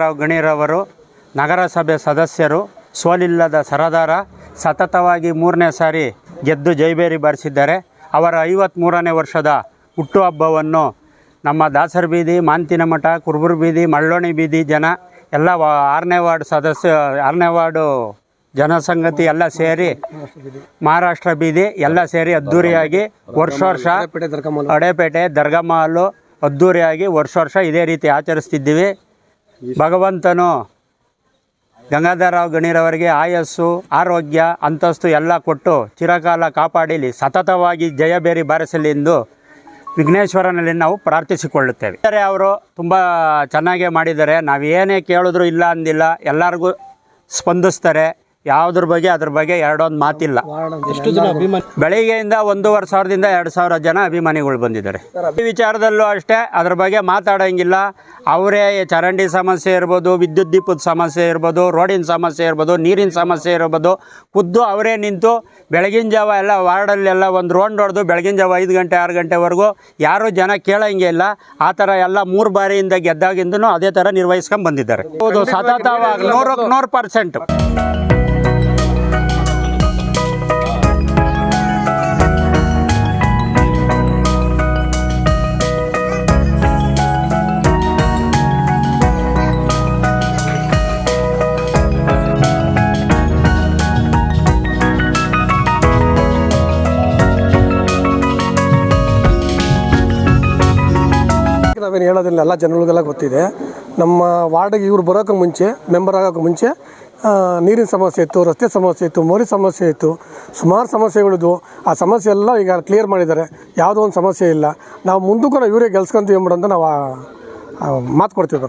ರಾವ್ ಗಣಿರವರು ನಗರಸಭೆ ಸದಸ್ಯರು, ಸೋಲಿಲ್ಲದ ಸರದಾರ, ಸತತವಾಗಿ 3ನೇ ಸಾರಿ ಗೆದ್ದು ಜೈಬೇರಿ ಬಾರಿಸಿದ್ದಾರೆ. ಅವರ 53ನೇ ವರ್ಷದ ಹುಟ್ಟುಹಬ್ಬವನ್ನು ನಮ್ಮ ದಾಸರ ಬೀದಿ, ಮಾಂತಿನಮಠ, ಕುರುಬರ ಬೀದಿ, ಮಳ್ಳೋಣಿ ಬೀದಿ ಜನ ಎಲ್ಲ 6ನೇ ವಾರ್ಡು ಜನಸಂಗತಿ ಎಲ್ಲ ಸೇರಿ, ಮಹಾರಾಷ್ಟ್ರ ಬೀದಿ ಎಲ್ಲ ಸೇರಿ ಅದ್ಧೂರಿಯಾಗಿ ವರ್ಷ ಅಡೆಪೇಟೆ ದರ್ಗಾ ಮಾಲು ಅದ್ಧೂರಿಯಾಗಿ ವರ್ಷ ಇದೇ ರೀತಿ ಆಚರಿಸ್ತಿದ್ದೀವಿ. ಭಗವಂತನು ಗಂಗಾಧರರಾವ್ ಗಣಿರವರಿಗೆ ಆಯಸ್ಸು, ಆರೋಗ್ಯ, ಅಂತಸ್ತು ಎಲ್ಲ ಕೊಟ್ಟು ಚಿರಕಾಲ ಕಾಪಾಡಲಿ, ಸತತವಾಗಿ ಜಯಬೇರಿ ಬಾರಿಸಲಿ ಎಂದು ವಿಘ್ನೇಶ್ವರನಲ್ಲಿ ನಾವು ಪ್ರಾರ್ಥಿಸಿಕೊಳ್ಳುತ್ತೇವೆ. ಅವರು ತುಂಬ ಚೆನ್ನಾಗೇ ಮಾಡಿದ್ದಾರೆ. ನಾವು ಏನೇ ಕೇಳಿದ್ರು ಇಲ್ಲ ಅಂದಿಲ್ಲ, ಎಲ್ಲರಿಗೂ ಸ್ಪಂದಿಸ್ತಾರೆ. ಯಾವುದ್ರ ಬಗ್ಗೆ ಅದ್ರ ಬಗ್ಗೆ ಎರಡೊಂದು ಮಾತಿಲ್ಲ. ಎಷ್ಟು ಜನ ಅಭಿಮಾನಿ? ಬೆಳಿಗ್ಗೆಯಿಂದ 1,500ದಿಂದ 2,000 ಜನ ಅಭಿಮಾನಿಗಳು ಬಂದಿದ್ದಾರೆ. ಈ ವಿಚಾರದಲ್ಲೂ ಅಷ್ಟೇ ಅದ್ರ ಬಗ್ಗೆ ಮಾತಾಡೋಂಗಿಲ್ಲ. ಅವರೇ ಚರಂಡಿ ಸಮಸ್ಯೆ ಇರ್ಬೋದು, ವಿದ್ಯುತ್ ದೀಪದ ಸಮಸ್ಯೆ ಇರ್ಬೋದು, ರೋಡಿನ ಸಮಸ್ಯೆ ಇರ್ಬೋದು, ನೀರಿನ ಸಮಸ್ಯೆ ಇರ್ಬೋದು, ಖುದ್ದು ಅವರೇ ನಿಂತು ಬೆಳಗಿನ ಜಾವ ಎಲ್ಲ ವಾರ್ಡಲ್ಲೆಲ್ಲ ಒಂದು ರೌಂಡ್ ಹೊಡೆದು ಬೆಳಗಿನ ಜಾವ 5 ಗಂಟೆ 6 ಗಂಟೆವರೆಗೂ ಯಾರೂ ಜನ ಕೇಳೋಂಗೆ ಇಲ್ಲ. ಆ ಥರ ಎಲ್ಲ 3 ಬಾರಿಯಿಂದ ಗೆದ್ದಾಗಿಂದನೂ ಅದೇ ಥರ ನಿರ್ವಹಿಸ್ಕೊಂಡು ಬಂದಿದ್ದಾರೆ. ಹೌದು, ಸತತವಾಗಿ 100%. ನಾವೇನು ಹೇಳೋದಿಲ್ಲ, ಎಲ್ಲ ಜನಗಳಿಗೆಲ್ಲ ಗೊತ್ತಿದೆ. ನಮ್ಮ ವಾರ್ಡಿಗೆ ಇವ್ರು ಬರೋಕ್ಕೆ ಮುಂಚೆ, ಮೆಂಬರ್ ಆಗೋಕ್ಕೆ ಮುಂಚೆ ನೀರಿನ ಸಮಸ್ಯೆ ಇತ್ತು, ರಸ್ತೆ ಸಮಸ್ಯೆ ಇತ್ತು, ಮೋರಿ ಸಮಸ್ಯೆ ಇತ್ತು, ಸುಮಾರು ಸಮಸ್ಯೆಗಳಿದ್ವು. ಆ ಸಮಸ್ಯೆ ಎಲ್ಲ ಈಗ ಕ್ಲಿಯರ್ ಮಾಡಿದ್ದಾರೆ. ಯಾವುದೋ ಒಂದು ಸಮಸ್ಯೆ ಇಲ್ಲ. ನಾವು ಮುಂದಕ್ಕೂ ಇವರೇ ಗೆಲ್ಸ್ಕೊಂತೀವಿ ಎಂಬುದಂತ ನಾವು ಮಾತು ಕೊಡ್ತೀವಿ.